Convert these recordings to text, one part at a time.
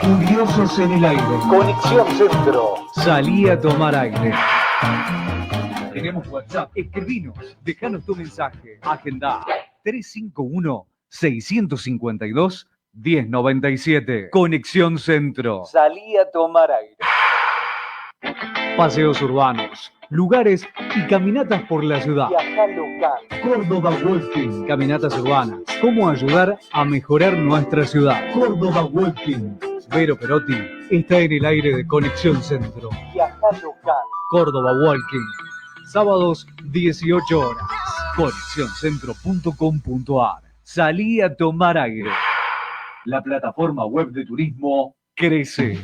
Curiosos en el aire. Conexión Centro. Salí a tomar aire. Tenemos WhatsApp. Escribinos. Dejanos tu mensaje. Agenda 351-652-1097. Conexión Centro. Salí a tomar aire. Paseos urbanos, lugares y caminatas por la ciudad. Viaja local. Córdoba Walking. Caminatas urbanas. ¿Cómo ayudar a mejorar nuestra ciudad? Córdoba Walking. Vero Perotti está en el aire de Conexión Centro. Viaja local. Córdoba Walking. Sábados, 18 horas. Conexióncentro.com.ar. Salí a tomar aire. La plataforma web de turismo crece.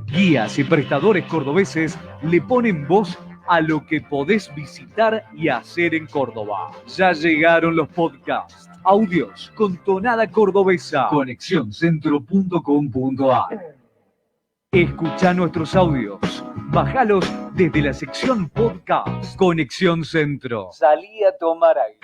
Guías y prestadores cordobeses le ponen voz a lo que podés visitar y hacer en Córdoba. Ya llegaron los podcasts, audios con tonada cordobesa. Conexióncentro.com.ar. Escucha nuestros audios. Bájalos desde la sección podcast. Conexión Centro. Salí a tomar aire.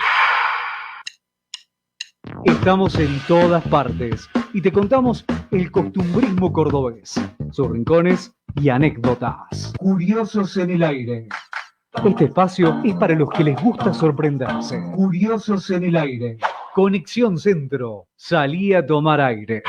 Estamos en todas partes y te contamos el costumbrismo cordobés, sus rincones y anécdotas. Curiosos en el aire. Este espacio es para los que les gusta sorprenderse. Curiosos en el aire. Conexión Centro. Salí a tomar aire.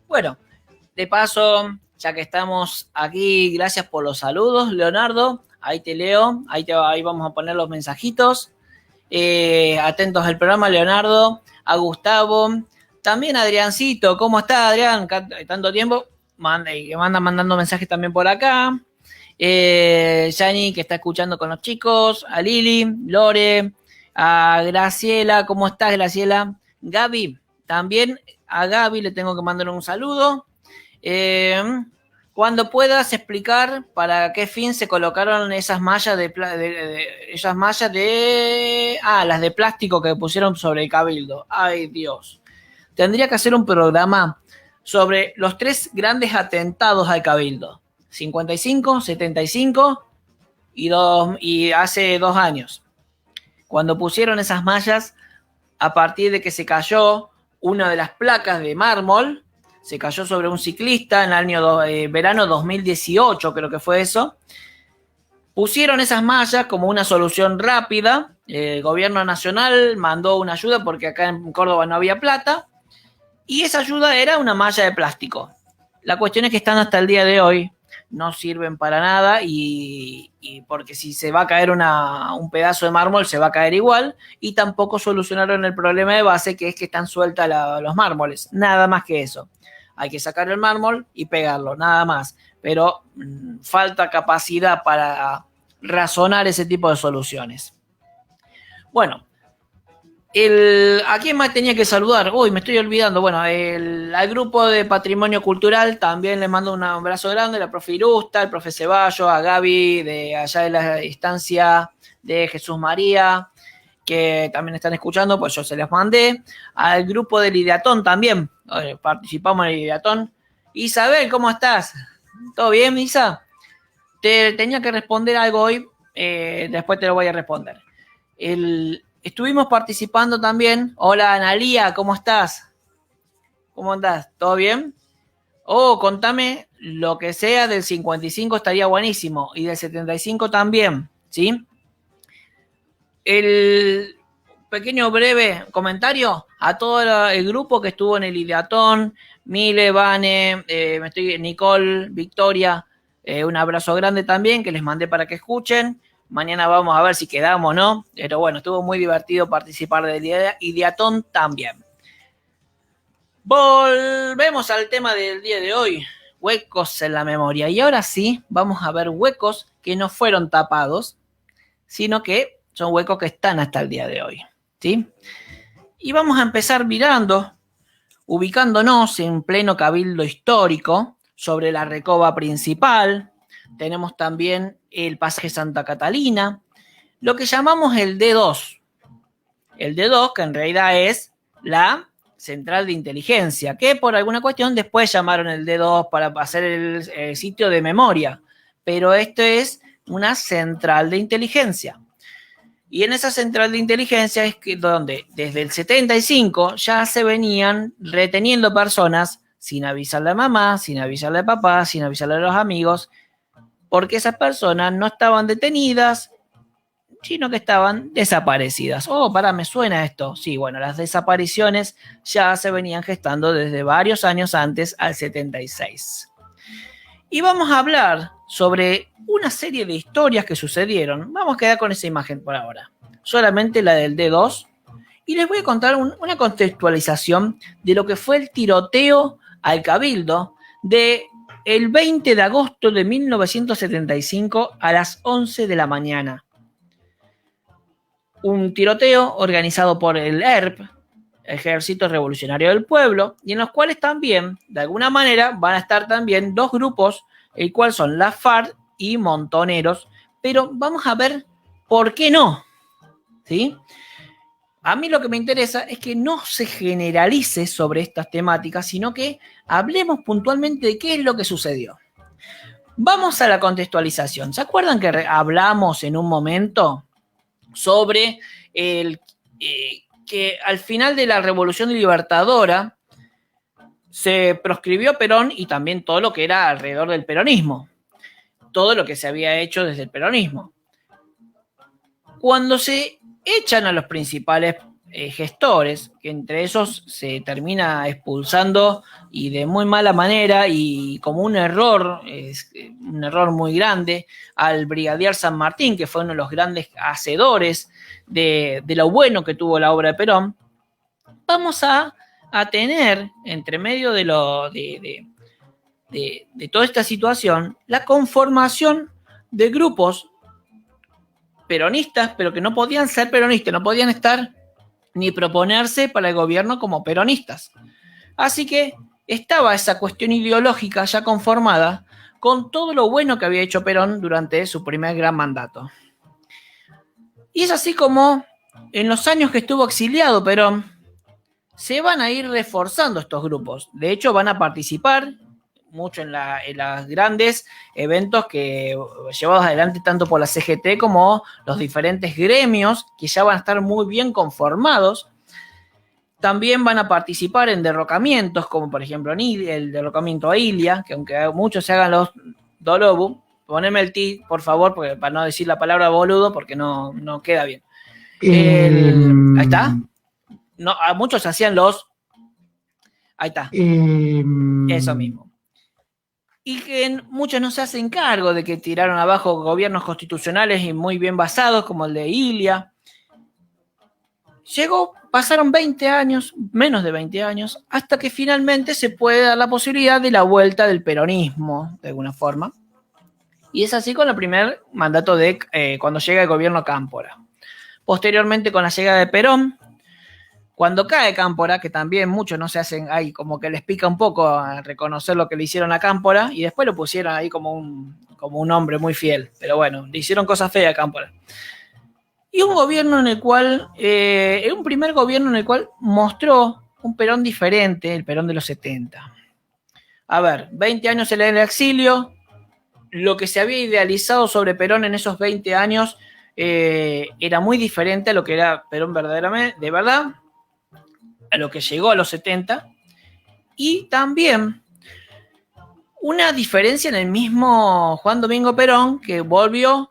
Bueno, de paso, ya que estamos aquí, gracias por los saludos, Leonardo. Ahí te leo, ahí vamos a poner los mensajitos. Atentos al programa, Leonardo, a Gustavo, también a Adriancito. ¿Cómo está, Adrián? Tanto tiempo. Que manda mandando mensajes también por acá. Yani, que está escuchando con los chicos. A Lili, Lore, a Graciela. ¿Cómo estás, Graciela? Gaby, también a Gaby le tengo que mandar un saludo. Cuando puedas explicar para qué fin se colocaron esas mallas las de plástico que pusieron sobre el Cabildo. Ay, Dios. Tendría que hacer un programa sobre los 3 grandes atentados al Cabildo. 55, 75 y hace 2 años. Cuando pusieron esas mallas, a partir de que se cayó una de las placas de mármol, se cayó sobre un ciclista en el año verano 2018, creo que fue eso. Pusieron esas mallas como una solución rápida. El gobierno nacional mandó una ayuda porque acá en Córdoba no había plata. Y esa ayuda era una malla de plástico. La cuestión es que están hasta el día de hoy. No sirven para nada y porque si se va a caer un pedazo de mármol se va a caer igual, y tampoco solucionaron el problema de base, que es que están sueltas los mármoles, nada más que eso. Hay que sacar el mármol y pegarlo, nada más, pero falta capacidad para razonar ese tipo de soluciones. Bueno, ¿a quién más tenía que saludar? Uy, me estoy olvidando. Bueno, al grupo de Patrimonio Cultural también le mando un abrazo grande, la profe Irusta, el profe Ceballos, a Gaby de allá de la instancia de Jesús María, que también están escuchando, pues yo se les mandé. Al grupo del Ideatón también, participamos en el Ideatón. Isabel, ¿cómo estás? ¿Todo bien, Isa? Te tenía que responder algo hoy, después te lo voy a responder. Estuvimos participando también. Hola, Analía, ¿cómo estás? ¿Cómo andás? ¿Todo bien? Contame lo que sea del 55, estaría buenísimo. Y del 75 también, ¿sí? El pequeño breve comentario a todo el grupo que estuvo en el Ideatón. Mile, Vane, Nicole, Victoria. Un abrazo grande también que les mandé para que escuchen. Mañana vamos a ver si quedamos o no. Pero bueno, estuvo muy divertido participar del Ideatón también. Volvemos al tema del día de hoy. Huecos en la memoria. Y ahora sí, vamos a ver huecos que no fueron tapados, sino que son huecos que están hasta el día de hoy, ¿sí? Y vamos a empezar mirando, ubicándonos en pleno cabildo histórico, sobre la recoba principal. Tenemos también el pasaje Santa Catalina, lo que llamamos el D2. El D2, que en realidad es la central de inteligencia, que por alguna cuestión después llamaron el D2 para hacer el sitio de memoria, pero esto es una central de inteligencia. Y en esa central de inteligencia es que donde desde el 75 ya se venían reteniendo personas sin avisarle a mamá, sin avisarle a papá, sin avisarle a los amigos, porque esas personas no estaban detenidas, sino que estaban desaparecidas. Oh, me suena esto. Sí, bueno, las desapariciones ya se venían gestando desde varios años antes, al 76. Y vamos a hablar sobre una serie de historias que sucedieron. Vamos a quedar con esa imagen por ahora. Solamente la del D2. Y les voy a contar una contextualización de lo que fue el tiroteo al Cabildo de el 20 de agosto de 1975 a las 11 de la mañana. Un tiroteo organizado por el ERP, Ejército Revolucionario del Pueblo, y en los cuales también, de alguna manera, van a estar también dos grupos, el cual son la FARC y Montoneros, pero vamos a ver por qué no, ¿sí? A mí lo que me interesa es que no se generalice sobre estas temáticas, sino que hablemos puntualmente de qué es lo que sucedió. Vamos a la contextualización. ¿Se acuerdan que hablamos en un momento sobre que al final de la Revolución Libertadora se proscribió Perón y también todo lo que era alrededor del peronismo, todo lo que se había hecho desde el peronismo? Cuando se echan a los principales gestores, que entre esos se termina expulsando y de muy mala manera y como un error muy grande, al brigadier San Martín, que fue uno de los grandes hacedores de lo bueno que tuvo la obra de Perón, vamos a tener entre medio de toda esta situación la conformación de grupos peronistas, pero que no podían ser peronistas, no podían estar ni proponerse para el gobierno como peronistas. Así que estaba esa cuestión ideológica ya conformada con todo lo bueno que había hecho Perón durante su primer gran mandato. Y es así como en los años que estuvo exiliado Perón, se van a ir reforzando estos grupos. De hecho, van a participar mucho en los grandes eventos que llevados adelante tanto por la CGT como los diferentes gremios que ya van a estar muy bien conformados. También van a participar en derrocamientos, como por ejemplo el derrocamiento a Ilia, que aunque muchos se hagan los dolobu, poneme el ti, por favor, porque, para no decir la palabra boludo, porque no queda bien. Ahí está. No, a muchos hacían los... Ahí está. Eso mismo. Y que muchos no se hacen cargo de que tiraron abajo gobiernos constitucionales y muy bien basados, como el de Ilia. Pasaron 20 años, menos de 20 años, hasta que finalmente se puede dar la posibilidad de la vuelta del peronismo, de alguna forma. Y es así con el primer mandato de cuando llega el gobierno Cámpora. Posteriormente, con la llegada de Perón, cuando cae Cámpora, que también muchos no se hacen ahí, como que les pica un poco a reconocer lo que le hicieron a Cámpora, y después lo pusieron ahí como un hombre muy fiel. Pero bueno, le hicieron cosas feas a Cámpora. Y un gobierno en el cual, un primer gobierno en el cual mostró un Perón diferente, el Perón de los 70. A ver, 20 años en el exilio, lo que se había idealizado sobre Perón en esos 20 años era muy diferente a lo que era Perón verdaderamente, de verdad, a lo que llegó a los 70, y también una diferencia en el mismo Juan Domingo Perón, que volvió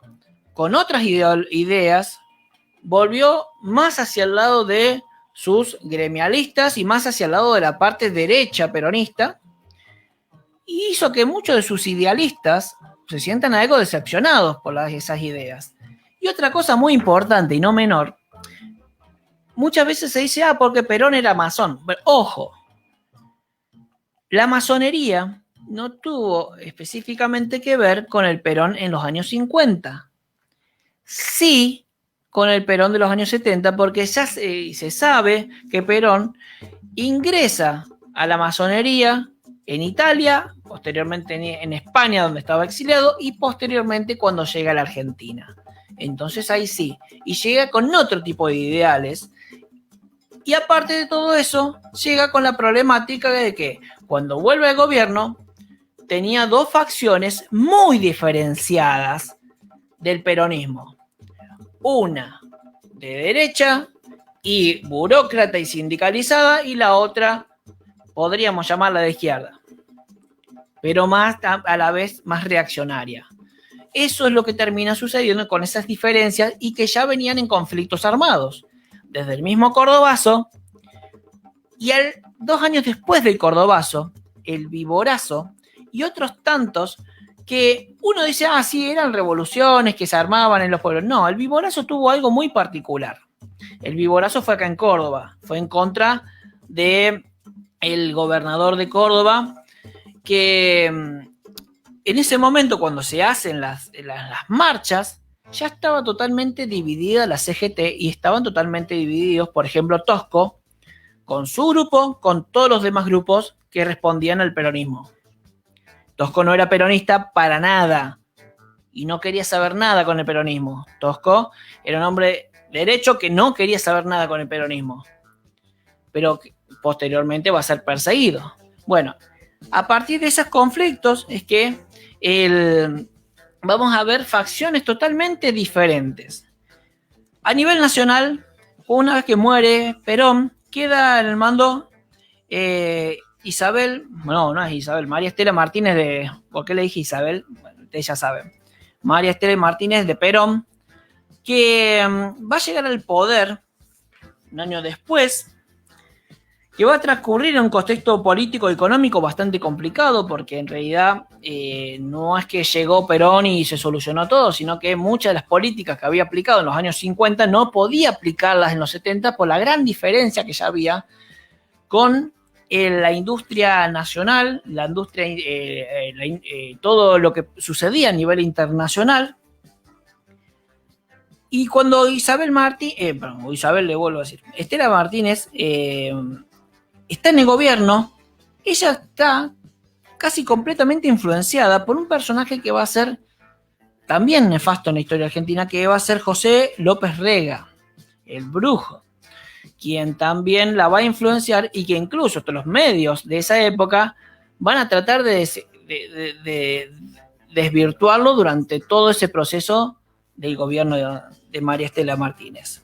con otras ideas, volvió más hacia el lado de sus gremialistas y más hacia el lado de la parte derecha peronista, y hizo que muchos de sus idealistas se sientan algo decepcionados por esas ideas. Y otra cosa muy importante y no menor, muchas veces se dice, porque Perón era masón. Pero, ojo, la masonería no tuvo específicamente que ver con el Perón en los años 50. Sí, con el Perón de los años 70, porque ya se sabe que Perón ingresa a la masonería en Italia, posteriormente en España, donde estaba exiliado, y posteriormente cuando llega a la Argentina. Entonces ahí sí, y llega con otro tipo de ideales, Y aparte de todo eso, llega con la problemática de que cuando vuelve al gobierno, tenía dos facciones muy diferenciadas del peronismo. Una de derecha y burócrata y sindicalizada, y la otra podríamos llamarla de izquierda, pero más a la vez más reaccionaria. Eso es lo que termina sucediendo con esas diferencias y que ya venían en conflictos armados. Desde el mismo Cordobazo y 2 años después del Cordobazo, el Viborazo y otros tantos que uno dice, sí, eran revoluciones que se armaban en los pueblos. No, el Viborazo tuvo algo muy particular. El Viborazo fue acá en Córdoba, fue en contra de el gobernador de Córdoba, que en ese momento, cuando se hacen las marchas, ya estaba totalmente dividida la CGT y estaban totalmente divididos, por ejemplo, Tosco, con su grupo, con todos los demás grupos que respondían al peronismo. Tosco no era peronista para nada y no quería saber nada con el peronismo. Tosco era un hombre derecho que no quería saber nada con el peronismo, pero posteriormente va a ser perseguido. Bueno, a partir de esos conflictos es que vamos a ver facciones totalmente diferentes. A nivel nacional, una vez que muere Perón, queda en el mando Isabel, no es Isabel, María Estela Martínez de... ¿Por qué le dije Isabel? Bueno, ustedes ya saben. María Estela Martínez de Perón, que va a llegar al poder un año después, que va a transcurrir en un contexto político y económico bastante complicado, porque en realidad no es que llegó Perón y se solucionó todo, sino que muchas de las políticas que había aplicado en los años 50 no podía aplicarlas en los 70 por la gran diferencia que ya había con la industria nacional, la industria, todo lo que sucedía a nivel internacional. Y cuando Estela Martínez está en el gobierno, ella está casi completamente influenciada por un personaje que va a ser también nefasto en la historia argentina, que va a ser José López Rega, el brujo, quien también la va a influenciar y que incluso hasta los medios de esa época van a tratar de desvirtuarlo durante todo ese proceso del gobierno de María Estela Martínez.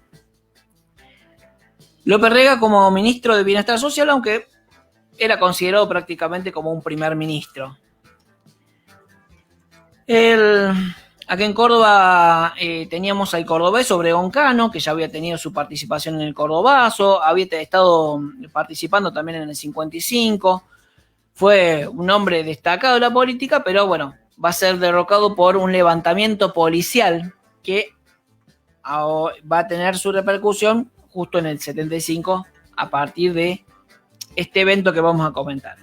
López Rega como ministro de Bienestar Social, aunque era considerado prácticamente como un primer ministro. Aquí en Córdoba teníamos al cordobés Obregón Cano, que ya había tenido su participación en el Cordobazo, había estado participando también en el 55, fue un hombre destacado de la política, pero bueno, va a ser derrocado por un levantamiento policial que va a tener su repercusión justo en el 75 a partir de este evento que vamos a comentar.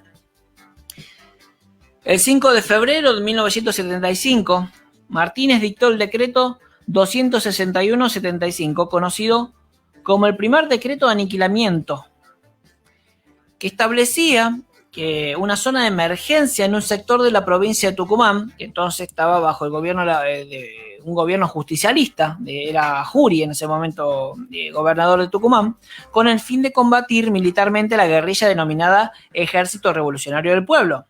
El 5 de febrero de 1975, Martínez dictó el decreto 261-75, conocido como el primer decreto de aniquilamiento, que establecía que una zona de emergencia en un sector de la provincia de Tucumán, que entonces estaba bajo el gobierno de un gobierno justicialista, era Jury en ese momento gobernador de Tucumán, con el fin de combatir militarmente la guerrilla denominada Ejército Revolucionario del Pueblo.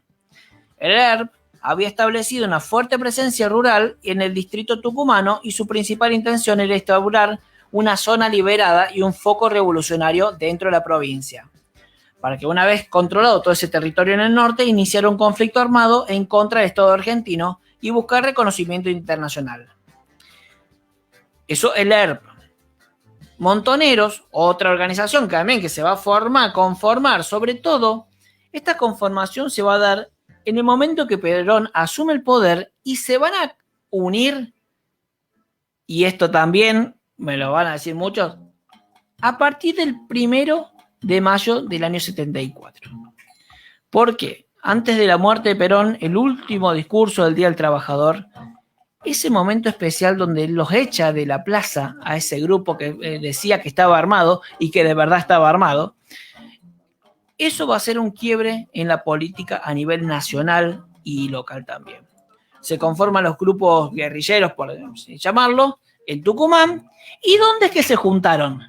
El ERP había establecido una fuerte presencia rural en el distrito tucumano y su principal intención era instaurar una zona liberada y un foco revolucionario dentro de la provincia, para que una vez controlado todo ese territorio en el norte, iniciara un conflicto armado en contra del Estado argentino y buscar reconocimiento internacional. Eso el ERP. Montoneros, otra organización que también que se va a conformar, sobre todo, esta conformación se va a dar en el momento que Perón asume el poder y se van a unir, y esto también me lo van a decir muchos, a partir del 1 de mayo del año 74. ¿Por qué? Antes de la muerte de Perón, el último discurso del Día del Trabajador, ese momento especial donde los echa de la plaza a ese grupo que decía que estaba armado y que de verdad estaba armado, eso va a ser un quiebre en la política a nivel nacional y local también. Se conforman los grupos guerrilleros, por llamarlo, en Tucumán. ¿Y dónde es que se juntaron?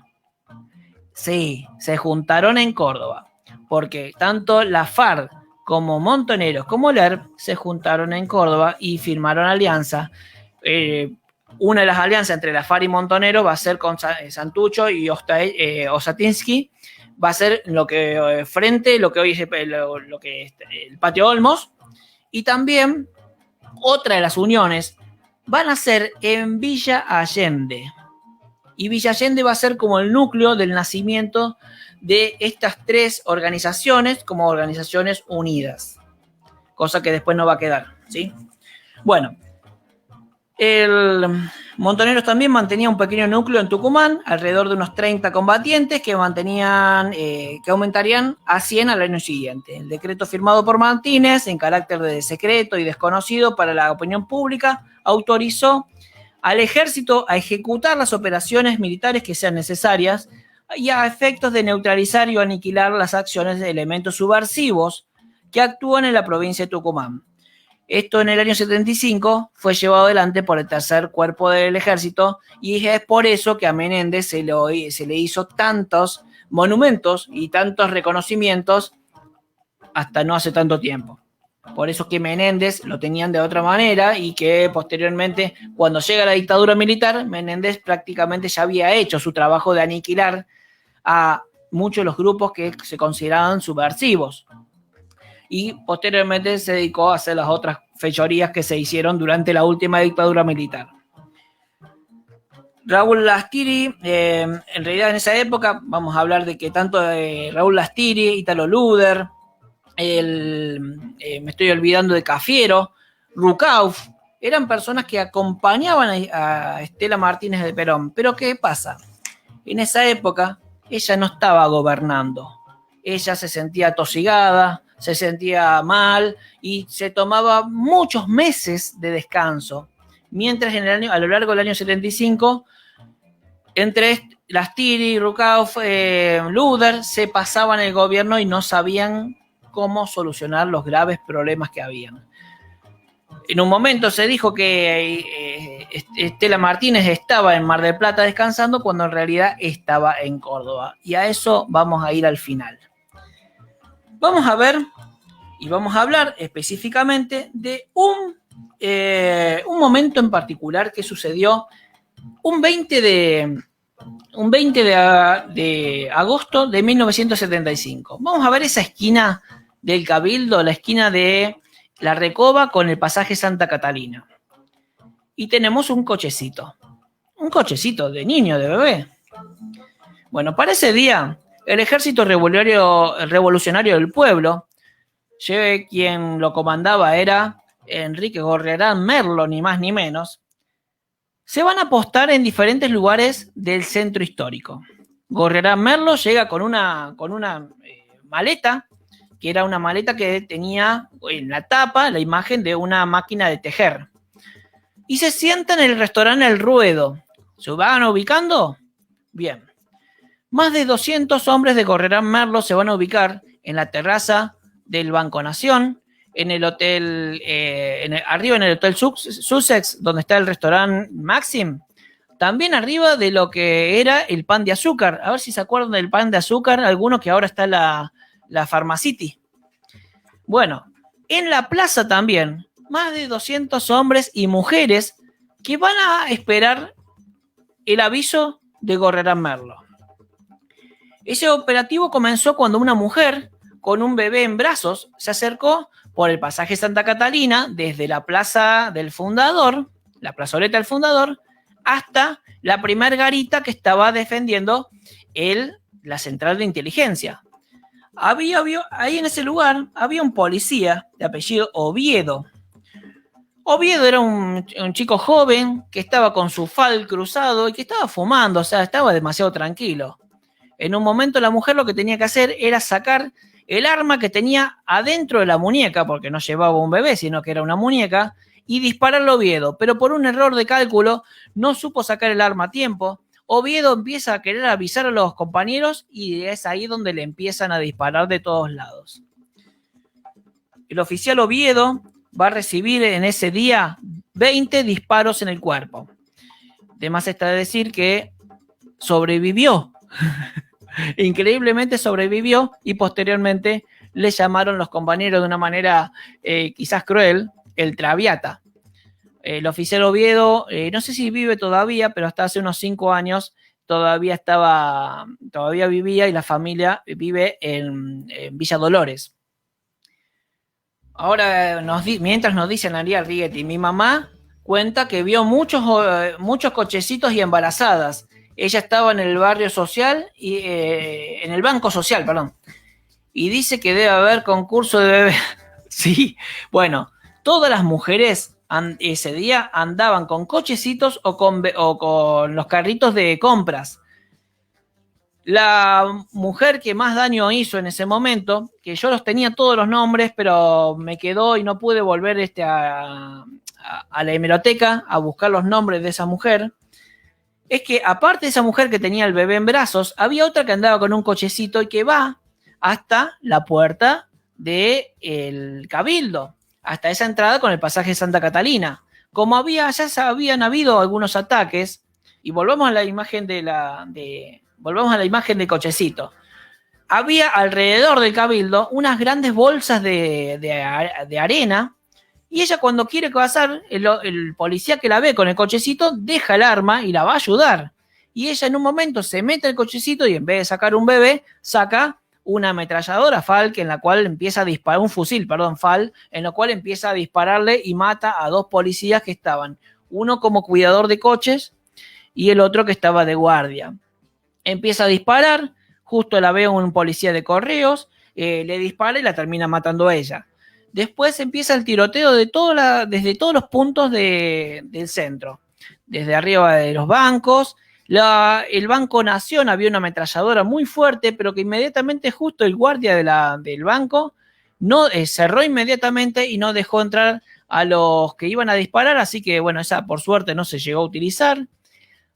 Sí, se juntaron en Córdoba, porque tanto la FARC como Montoneros como LERP se juntaron en Córdoba y firmaron alianza. Una de las alianzas entre la FARC y Montonero va a ser con Santucho y Osatinsky, va a ser lo que frente, lo que hoy es lo que es el Patio Olmos, y también otra de las uniones van a ser en Villa Allende. Y Villa Allende va a ser como el núcleo del nacimiento de estas tres organizaciones como organizaciones unidas. Cosa que después no va a quedar, ¿sí? Bueno, el Montoneros también mantenía un pequeño núcleo en Tucumán, alrededor de unos 30 combatientes que aumentarían a 100 al año siguiente. El decreto firmado por Martínez, en carácter de secreto y desconocido para la opinión pública, autorizó al ejército a ejecutar las operaciones militares que sean necesarias y a efectos de neutralizar y aniquilar las acciones de elementos subversivos que actúan en la provincia de Tucumán. Esto en el año 75 fue llevado adelante por el tercer cuerpo del ejército y es por eso que a Menéndez se le hizo tantos monumentos y tantos reconocimientos hasta no hace tanto tiempo. Por eso que Menéndez lo tenían de otra manera y que posteriormente, cuando llega la dictadura militar, Menéndez prácticamente ya había hecho su trabajo de aniquilar a muchos de los grupos que se consideraban subversivos. Y posteriormente se dedicó a hacer las otras fechorías que se hicieron durante la última dictadura militar. Raúl Lastiri, en realidad en esa época, vamos a hablar de que tanto Raúl Lastiri, Italo Luder, me estoy olvidando de Cafiero, Rucauf, eran personas que acompañaban a Estela Martínez de Perón. Pero ¿qué pasa? En esa época ella no estaba gobernando. Ella se sentía atosigada, se sentía mal y se tomaba muchos meses de descanso. Mientras a lo largo del año 75, entre Lastiri, Rucauf, Luder, se pasaban el gobierno y no sabían cómo solucionar los graves problemas que habían. En un momento se dijo que Estela Martínez estaba en Mar del Plata descansando cuando en realidad estaba en Córdoba. Y a eso vamos a ir al final. Vamos a ver y vamos a hablar específicamente de un momento en particular que sucedió un 20 de agosto de 1975. Vamos a ver esa esquina del Cabildo, la esquina de La Recoba con el pasaje Santa Catalina. Y tenemos un cochecito de niño, de bebé. Bueno, para ese día, el Ejército Revolucionario del Pueblo, quien lo comandaba era Enrique Gorrerán Merlo, ni más ni menos, se van a apostar en diferentes lugares del centro histórico. Gorrerán Merlo llega con una maleta, que era una maleta que tenía en la tapa la imagen de una máquina de tejer. Y se sientan en el restaurante El Ruedo. ¿Se van ubicando? Bien. Más de 200 hombres de Gorrerán Merlo se van a ubicar en la terraza del Banco Nación, en el hotel, arriba en el hotel Sussex, donde está el restaurante Maxim. También arriba de lo que era el Pan de Azúcar. A ver si se acuerdan del Pan de Azúcar, algunos que ahora está la Pharmacity. Bueno, en la plaza también, más de 200 hombres y mujeres que van a esperar el aviso de Gorrerán Merlo. Ese operativo comenzó cuando una mujer con un bebé en brazos se acercó por el pasaje Santa Catalina desde la plaza del Fundador, la plazoleta del Fundador, hasta la primer garita que estaba defendiendo la central de inteligencia. Ahí en ese lugar había un policía de apellido Oviedo. Oviedo era un chico joven que estaba con su fal cruzado y que estaba fumando, o sea, estaba demasiado tranquilo. En un momento la mujer lo que tenía que hacer era sacar el arma que tenía adentro de la muñeca, porque no llevaba un bebé, sino que era una muñeca, y dispararle a Oviedo. Pero por un error de cálculo no supo sacar el arma a tiempo. Oviedo empieza a querer avisar a los compañeros y es ahí donde le empiezan a disparar de todos lados. El oficial Oviedo va a recibir en ese día 20 disparos en el cuerpo. De más está decir que sobrevivió Increíblemente sobrevivió y posteriormente le llamaron los compañeros de una manera quizás cruel, el Traviata. El oficial Oviedo, no sé si vive todavía, pero hasta hace unos 5 años todavía vivía y la familia vive en Villa Dolores. Ahora, mientras nos dice Analía Righetti, mi mamá cuenta que vio muchos cochecitos y embarazadas. Ella estaba en el barrio social, en el banco social, perdón. Y dice que debe haber concurso de bebés. Sí, bueno, todas las mujeres ese día andaban con cochecitos o con los carritos de compras. La mujer que más daño hizo en ese momento, que yo los tenía todos los nombres, pero me quedó y no pude volver a la hemeroteca a buscar los nombres de esa mujer, es que aparte de esa mujer que tenía el bebé en brazos, había otra que andaba con un cochecito y que va hasta la puerta del Cabildo, hasta esa entrada con el pasaje de Santa Catalina. Como ya habían habido algunos ataques, y volvamos a la imagen volvamos a la imagen del cochecito. Había alrededor del Cabildo unas grandes bolsas de arena, y ella cuando quiere pasar, el policía que la ve con el cochecito deja el arma y la va a ayudar. Y ella en un momento se mete el cochecito y en vez de sacar un bebé, saca una ametralladora Falk en la cual empieza a disparar, un fusil, perdón, Falk, en la cual empieza a dispararle y mata a 2 policías que estaban, uno como cuidador de coches y el otro que estaba de guardia. Empieza a disparar, justo la ve un policía de correos, le dispara y la termina matando a ella. Después empieza el tiroteo desde todos los puntos del centro, desde arriba de los bancos. El Banco Nación había una ametralladora muy fuerte, pero que inmediatamente justo el guardia del banco cerró inmediatamente y no dejó entrar a los que iban a disparar, así que bueno, esa por suerte no se llegó a utilizar.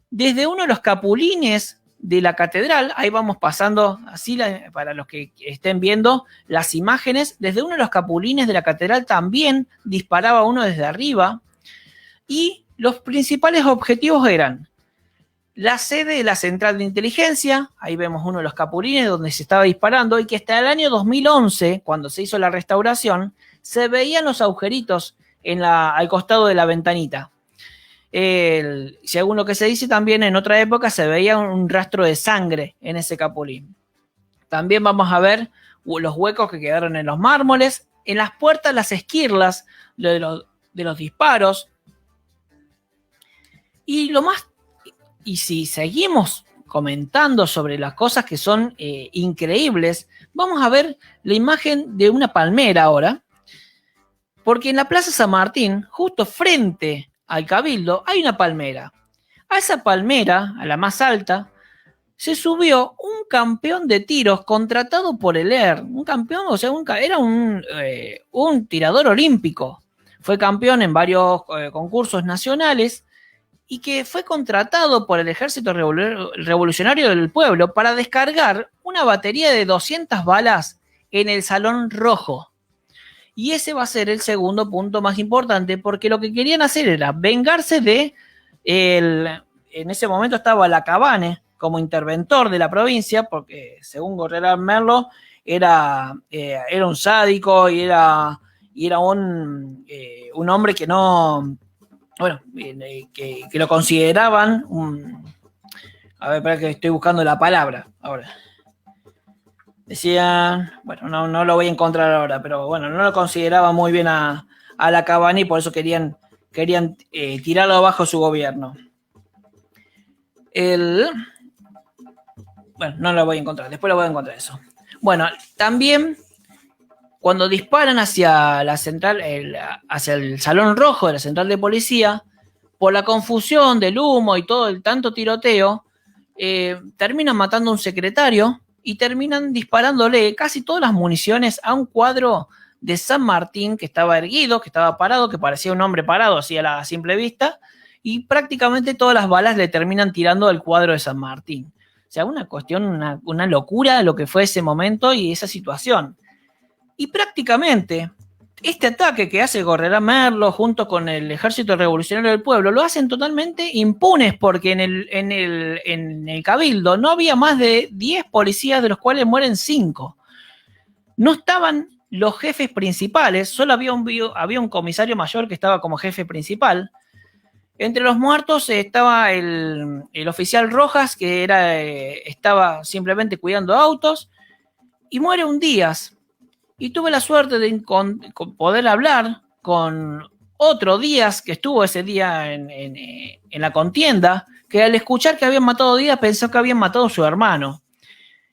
Desde uno de los capulines de la catedral, ahí vamos pasando así para los que estén viendo las imágenes, desde uno de los capulines de la catedral también disparaba uno desde arriba, y los principales objetivos eran la sede de la central de inteligencia, ahí vemos uno de los capulines donde se estaba disparando, y que hasta el año 2011, cuando se hizo la restauración, se veían los agujeritos al costado de la ventanita. Según lo que se dice, también en otra época se veía un rastro de sangre en ese capulín. También vamos a ver los huecos que quedaron en los mármoles, en las puertas, las esquirlas de los disparos. Y si seguimos comentando sobre las cosas que son increíbles, vamos a ver la imagen de una palmera ahora, porque en la Plaza San Martín, justo frente al Cabildo, hay una palmera. A esa palmera, a la más alta, se subió un campeón de tiros contratado por el ER. Un campeón, o sea, era un tirador olímpico. Fue campeón en varios concursos nacionales y que fue contratado por el Ejército Revolucionario del Pueblo para descargar una batería de 200 balas en el Salón Rojo. Y ese va a ser el segundo punto más importante, porque lo que querían hacer era vengarse en ese momento estaba Lacabane como interventor de la provincia, porque según Gorrerán Merlo era un sádico y era un hombre que no, bueno, que lo consideraban a ver, espera que estoy buscando la palabra ahora. Decían, bueno, no lo voy a encontrar ahora, pero bueno, no lo consideraba muy bien a Lacabane y por eso querían tirarlo abajo su gobierno. Bueno, no lo voy a encontrar, después lo voy a encontrar eso. Bueno, también cuando disparan hacia la central, hacia el Salón Rojo de la central de policía, por la confusión del humo y todo el tanto tiroteo, terminan matando a un secretario y terminan disparándole casi todas las municiones a un cuadro de San Martín que estaba erguido, que estaba parado, que parecía un hombre parado así a la simple vista, y prácticamente todas las balas le terminan tirando al cuadro de San Martín. O sea, una cuestión, una locura lo que fue ese momento y esa situación. Y prácticamente este ataque que hace Gorrerán Merlo junto con el Ejército Revolucionario del Pueblo lo hacen totalmente impunes, porque en el Cabildo no había más de 10 policías, de los cuales mueren 5. No estaban los jefes principales, solo había un comisario mayor que estaba como jefe principal. Entre los muertos estaba el oficial Rojas, que estaba simplemente cuidando autos, y muere un Díaz. Y tuve la suerte de poder hablar con otro Díaz que estuvo ese día en la contienda, que al escuchar que habían matado a Díaz pensó que habían matado a su hermano.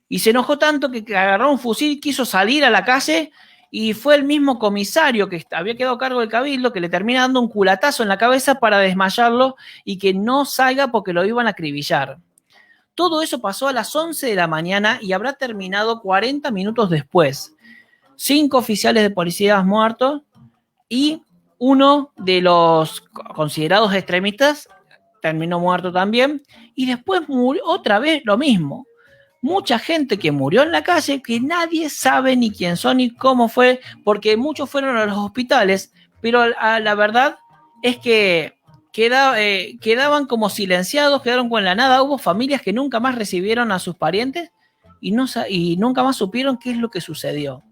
Y se enojó tanto que agarró un fusil, quiso salir a la calle, y fue el mismo comisario que había quedado a cargo del Cabildo que le termina dando un culatazo en la cabeza para desmayarlo y que no salga porque lo iban a acribillar. Todo eso pasó a las 11 de la mañana y habrá terminado 40 minutos después. 5 oficiales de policía muertos y uno de los considerados extremistas terminó muerto también. Y después murió otra vez lo mismo. Mucha gente que murió en la calle que nadie sabe ni quién son ni cómo fue, porque muchos fueron a los hospitales, pero la verdad es que quedaban como silenciados, quedaron con la nada. Hubo familias que nunca más recibieron a sus parientes y nunca más supieron qué es lo que sucedió.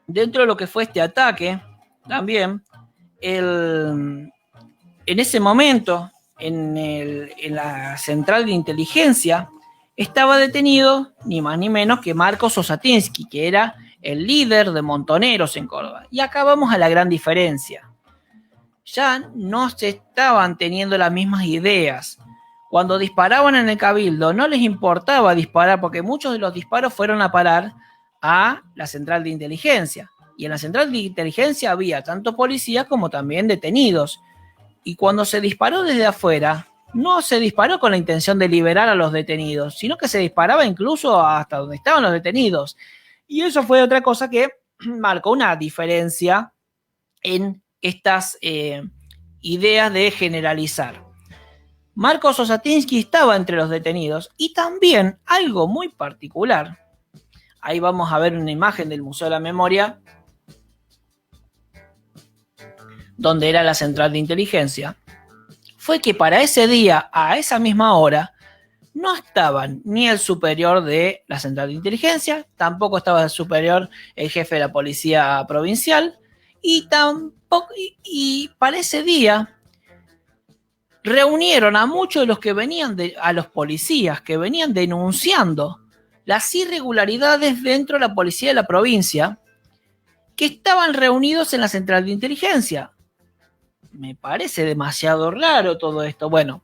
Dentro de lo que fue este ataque, también, en ese momento, en la central de inteligencia, estaba detenido ni más ni menos que Marcos Osatinsky, que era el líder de montoneros en Córdoba. Y acá vamos a la gran diferencia. Ya no se estaban teniendo las mismas ideas. Cuando disparaban en el Cabildo no les importaba disparar, porque muchos de los disparos fueron a parar a la central de inteligencia. Y en la central de inteligencia había tanto policías como también detenidos. Y cuando se disparó desde afuera, no se disparó con la intención de liberar a los detenidos, sino que se disparaba incluso hasta donde estaban los detenidos. Y eso fue otra cosa que marcó una diferencia en estas ideas de generalizar. Marcos Osatinsky estaba entre los detenidos y también algo muy particular. Ahí vamos a ver una imagen del Museo de la Memoria, donde era la central de inteligencia. Fue que para ese día, a esa misma hora, no estaban ni el superior de la central de inteligencia, tampoco estaba el superior, el jefe de la policía provincial, y para ese día reunieron a muchos de los que venían a los policías que venían denunciando las irregularidades dentro de la policía de la provincia, que estaban reunidos en la central de inteligencia. Me parece demasiado raro todo esto. Bueno,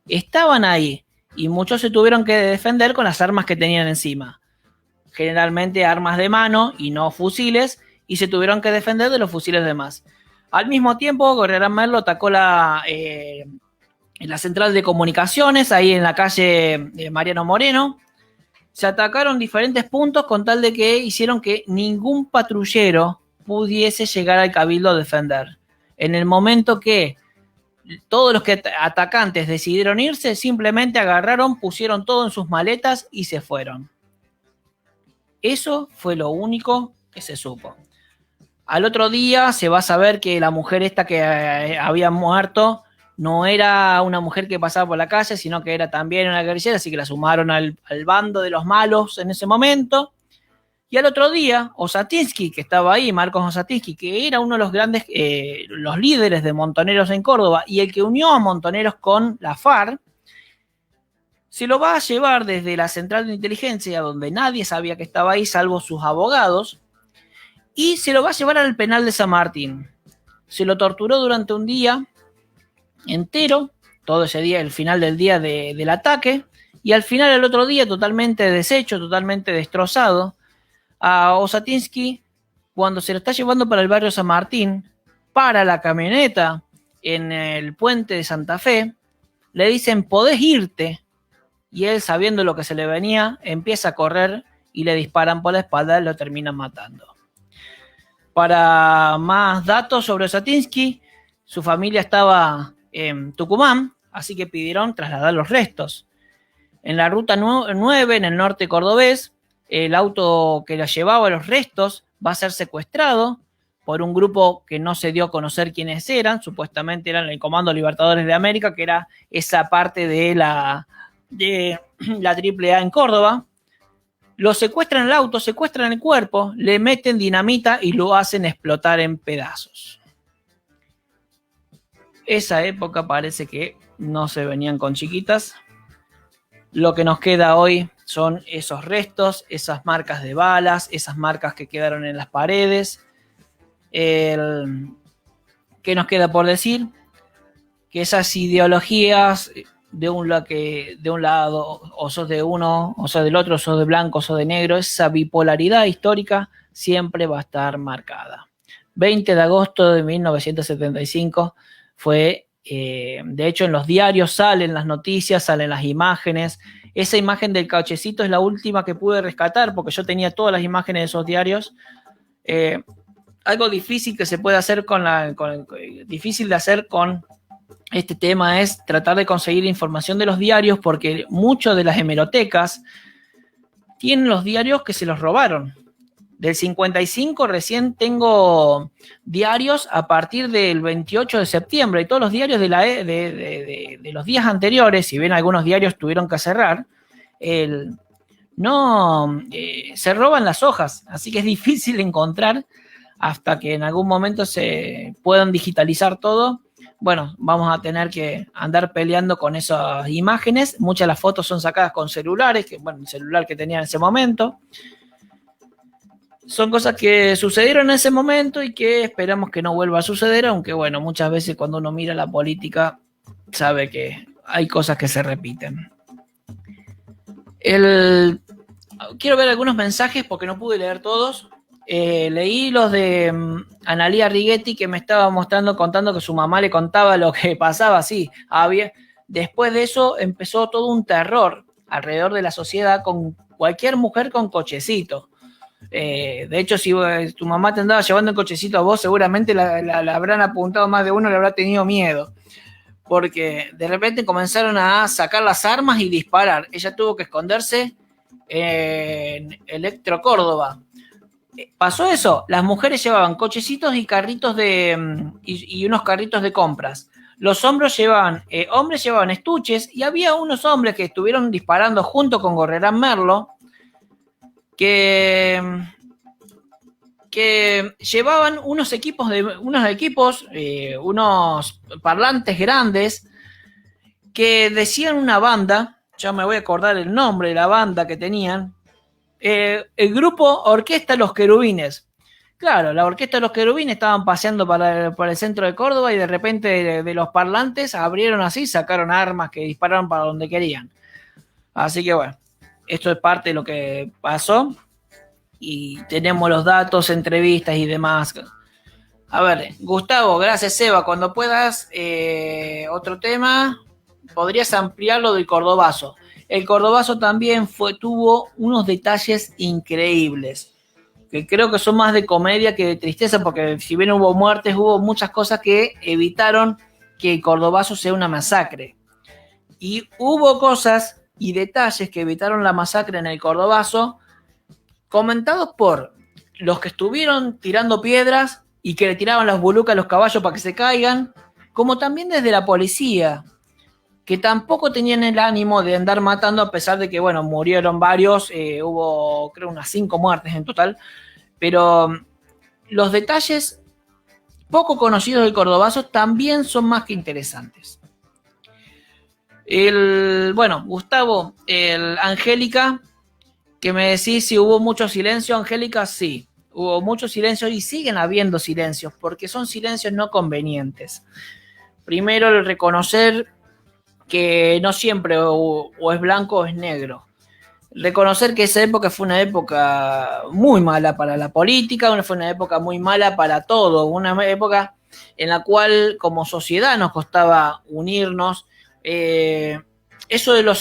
estaban ahí y muchos se tuvieron que defender con las armas que tenían encima. Generalmente armas de mano y no fusiles, y se tuvieron que defender de los fusiles de más. Al mismo tiempo, Gorrerán Merlo atacó en la central de comunicaciones, ahí en la calle Mariano Moreno. Se atacaron diferentes puntos con tal de que hicieron que ningún patrullero pudiese llegar al Cabildo a defender. En el momento que todos los atacantes decidieron irse, simplemente agarraron, pusieron todo en sus maletas y se fueron. Eso fue lo único que se supo. Al otro día se va a saber que la mujer esta que había muerto no era una mujer que pasaba por la calle, sino que era también una guerrillera, así que la sumaron al bando de los malos en ese momento. Y al otro día, Osatinsky, que estaba ahí, Marcos Osatinsky, que era uno de los grandes, los líderes de montoneros en Córdoba y el que unió a montoneros con la FARC, se lo va a llevar desde la central de inteligencia, donde nadie sabía que estaba ahí, salvo sus abogados, y se lo va a llevar al penal de San Martín. Se lo torturó durante un día entero, todo ese día, el final del día del ataque, y al final, el otro día, totalmente deshecho, totalmente destrozado, a Osatinsky, cuando se lo está llevando para el barrio San Martín, para la camioneta en el puente de Santa Fe, le dicen: podés irte, y él, sabiendo lo que se le venía, empieza a correr y le disparan por la espalda y lo terminan matando. Para más datos sobre Osatinsky, su familia estaba en Tucumán, así que pidieron trasladar los restos. En la ruta 9, en el norte cordobés, el auto que la llevaba, los restos, va a ser secuestrado por un grupo que no se dio a conocer quiénes eran, supuestamente eran el Comando Libertadores de América, que era esa parte de la AAA en Córdoba. Lo secuestran el auto, secuestran el cuerpo, le meten dinamita y lo hacen explotar en pedazos. Esa época parece que no se venían con chiquitas. Lo que nos queda hoy son esos restos, esas marcas de balas, esas marcas que quedaron en las paredes. ¿Qué nos queda por decir? Que esas ideologías de un lado, o sos de uno, o sos del otro, o sos de blanco, o sos de negro, esa bipolaridad histórica siempre va a estar marcada. 20 de agosto de 1975 fue, de hecho en los diarios salen las noticias, salen las imágenes. Esa imagen del cochecito es la última que pude rescatar porque yo tenía todas las imágenes de esos diarios. Algo difícil que se puede hacer difícil de hacer con este tema es tratar de conseguir información de los diarios, porque muchas de las hemerotecas tienen los diarios que se los robaron. Del 55 recién tengo diarios a partir del 28 de septiembre, y todos los diarios de los días anteriores, si bien algunos diarios tuvieron que cerrar, se roban las hojas, así que es difícil encontrar hasta que en algún momento se puedan digitalizar todo. Bueno, vamos a tener que andar peleando con esas imágenes. Muchas de las fotos son sacadas con celulares, el celular que tenía en ese momento. Son cosas que sucedieron en ese momento y que esperamos que no vuelva a suceder, aunque bueno, muchas veces cuando uno mira la política sabe que hay cosas que se repiten. Quiero ver algunos mensajes porque no pude leer todos. Leí los de Analía Righetti, que me estaba contando que su mamá le contaba lo que pasaba. Sí, después de eso empezó todo un terror alrededor de la sociedad con cualquier mujer con cochecito. De hecho, si tu mamá te andaba llevando el cochecito a vos, seguramente la habrán apuntado más de uno, le habrá tenido miedo, porque de repente comenzaron a sacar las armas y disparar. Ella tuvo que esconderse en Electro Córdoba. Pasó eso, las mujeres llevaban cochecitos y carritos y unos carritos de compras. Los hombres llevaban estuches, y había unos hombres que estuvieron disparando junto con Gorrerán Merlo que llevaban unos parlantes grandes que decían una banda, ya me voy a acordar el nombre de la banda que tenían, el grupo Orquesta Los Querubines. Claro, la Orquesta de los Querubines estaban paseando por el centro de Córdoba y de repente de los parlantes abrieron así, sacaron armas que dispararon para donde querían. Así que bueno, esto es parte de lo que pasó y tenemos los datos, entrevistas y demás. A ver, Gustavo, gracias, Seba. Cuando puedas, otro tema, podrías ampliarlo del Cordobazo. El Cordobazo también tuvo unos detalles increíbles, que creo que son más de comedia que de tristeza, porque si bien hubo muertes, hubo muchas cosas que evitaron que el Cordobazo sea una masacre. Y hubo cosas y detalles que evitaron la masacre en el Cordobazo, comentados por los que estuvieron tirando piedras y que le tiraban las bulucas a los caballos para que se caigan, como también desde la policía, que tampoco tenían el ánimo de andar matando, a pesar de que, bueno, murieron varios, hubo creo unas 5 muertes en total, pero los detalles poco conocidos del Cordobazo también son más que interesantes. Bueno, Gustavo, Angélica, que me decís si hubo mucho silencio. Angélica, sí, hubo mucho silencio y siguen habiendo silencios, porque son silencios no convenientes. Primero, el reconocer que no siempre o es blanco o es negro. Reconocer que esa época fue una época muy mala para la política, fue una época muy mala para todo, una época en la cual como sociedad nos costaba unirnos. Eso de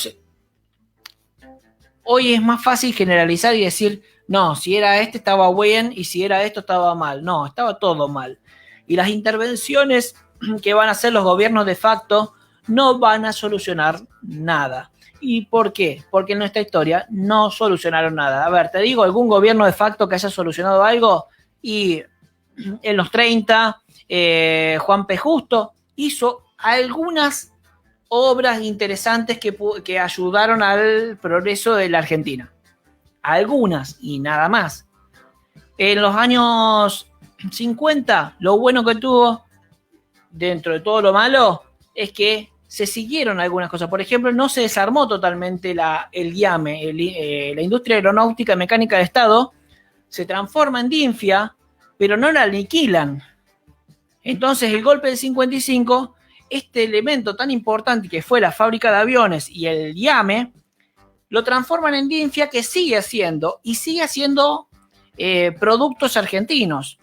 hoy es más fácil generalizar y decir, no, si era estaba bien y si era esto estaba mal. No, estaba todo mal. Y las intervenciones que van a hacer los gobiernos de facto no van a solucionar nada. ¿Y por qué? Porque en nuestra historia no solucionaron nada. A ver, te digo, algún gobierno de facto que haya solucionado algo, y en los 30, Juan P. Justo hizo algunas obras interesantes que ayudaron al progreso de la Argentina. Algunas y nada más. En los años 50, lo bueno que tuvo, dentro de todo lo malo, es que se siguieron algunas cosas. Por ejemplo, no se desarmó totalmente el IAME, la Industria Aeronáutica y Mecánica de Estado, se transforma en DINFIA, pero no la aniquilan. Entonces, el golpe del 55, este elemento tan importante que fue la fábrica de aviones y el IAME, lo transforman en DINFIA, que sigue haciendo productos argentinos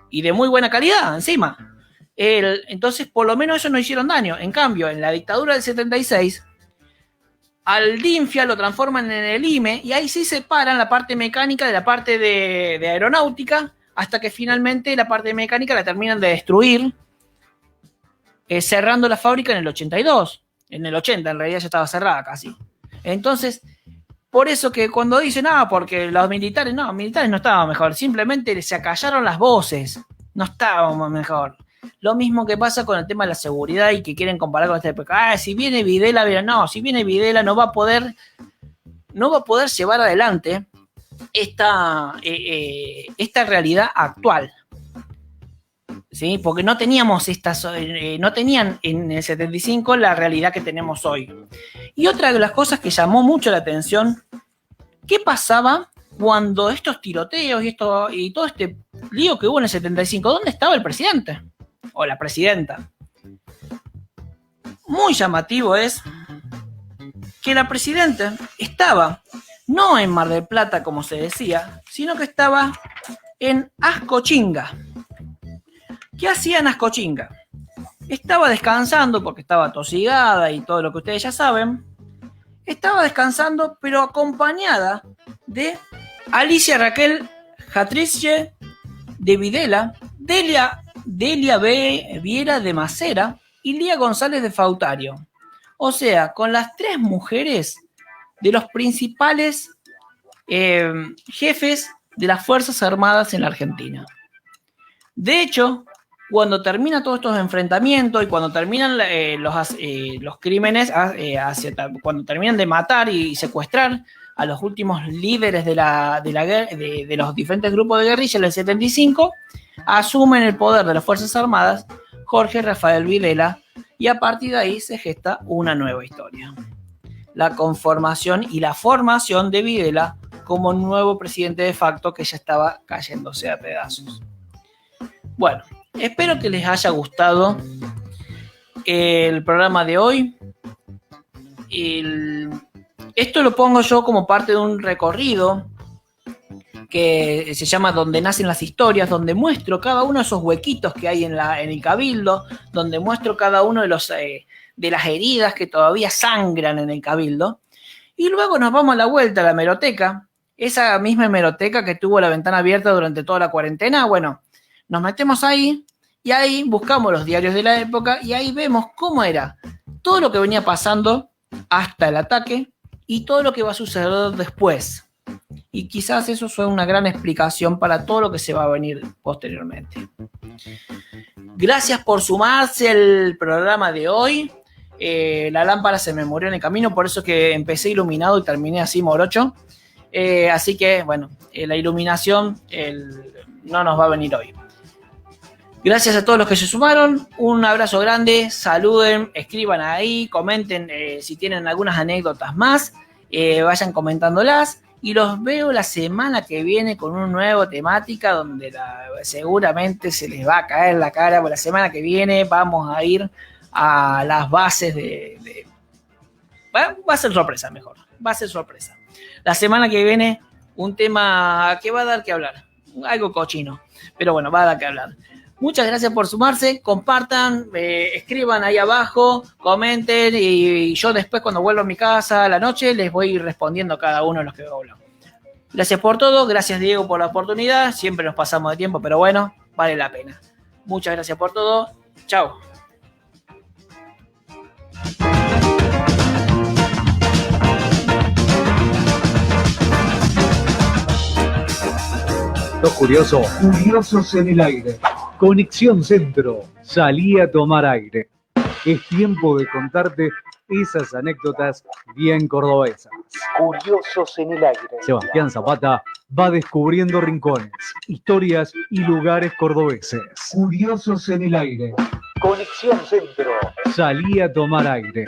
y de muy buena calidad encima. Entonces, por lo menos eso no hicieron daño. En cambio, en la dictadura del 76, al DINFIA lo transforman en el IME y ahí sí separan la parte mecánica de la parte de aeronáutica, hasta que finalmente la parte mecánica la terminan de destruir, cerrando la fábrica en el 82. En el 80 en realidad ya estaba cerrada casi. Entonces, por eso que cuando dicen, porque los militares no estaban mejor, simplemente se acallaron las voces, no estábamos mejor. Lo mismo que pasa con el tema de la seguridad y que quieren comparar con esta época. Si viene Videla no va a poder llevar adelante esta realidad actual. ¿Sí? Porque no teníamos no tenían en el 75 la realidad que tenemos hoy. Y otra de las cosas que llamó mucho la atención, ¿qué pasaba cuando estos tiroteos y todo este lío que hubo en el 75? ¿Dónde estaba el presidente? O la presidenta. Muy llamativo es que la presidenta estaba no en Mar del Plata, como se decía, sino que estaba en Ascochinga. ¿Qué hacía en Ascochinga? Estaba descansando porque estaba tosigada y todo lo que ustedes ya saben. Estaba descansando, pero acompañada de Alicia Raquel Jatrice de Videla, Delia B. Viera de Macera y Lía González de Fautario. O sea, con las tres mujeres de los principales jefes de las Fuerzas Armadas en la Argentina. De hecho, cuando terminan todos estos enfrentamientos y cuando terminan los crímenes, cuando terminan de matar y secuestrar a los últimos líderes de los diferentes grupos de guerrilla en el 75, asumen el poder de las Fuerzas Armadas Jorge Rafael Videla, y a partir de ahí se gesta una nueva historia. La conformación y la formación de Videla como nuevo presidente de facto, que ya estaba cayéndose a pedazos. Bueno, espero que les haya gustado el programa de hoy. Esto lo pongo yo como parte de un recorrido que se llama Donde nacen las historias, donde muestro cada uno de esos huequitos que hay en el Cabildo, donde muestro cada uno de las heridas que todavía sangran en el Cabildo. Y luego nos vamos a la vuelta a la hemeroteca, esa misma hemeroteca que tuvo la ventana abierta durante toda la cuarentena. Bueno, nos metemos ahí y ahí buscamos los diarios de la época y ahí vemos cómo era todo lo que venía pasando hasta el ataque y todo lo que va a suceder después. Y quizás eso sea una gran explicación para todo lo que se va a venir posteriormente. Gracias por sumarse al programa de hoy. La lámpara se me murió en el camino, por eso que empecé iluminado y terminé así morocho. Así que, bueno, la iluminación no nos va a venir hoy. Gracias a todos los que se sumaron. Un abrazo grande. Saluden, escriban ahí, comenten si tienen algunas anécdotas más. Vayan comentándolas. Y los veo la semana que viene con una nueva temática donde seguramente se les va a caer la cara. Porque la semana que viene vamos a ir a las bases va a ser sorpresa mejor. Va a ser sorpresa. La semana que viene un tema que va a dar que hablar. Algo cochino. Pero bueno, va a dar que hablar. Muchas gracias por sumarse, compartan, escriban ahí abajo, comenten y yo después cuando vuelvo a mi casa a la noche les voy respondiendo a cada uno de los que hablo. Gracias por todo, gracias Diego por la oportunidad, siempre nos pasamos de tiempo, pero bueno, vale la pena. Muchas gracias por todo, chao. ¿Sos curioso? Curiosos en el aire. Conexión Centro. Salí a tomar aire. Es tiempo de contarte esas anécdotas bien cordobesas. Curiosos en el aire. Sebastián Zapata va descubriendo rincones, historias y lugares cordobeses. Curiosos en el aire. Conexión Centro. Salí a tomar aire.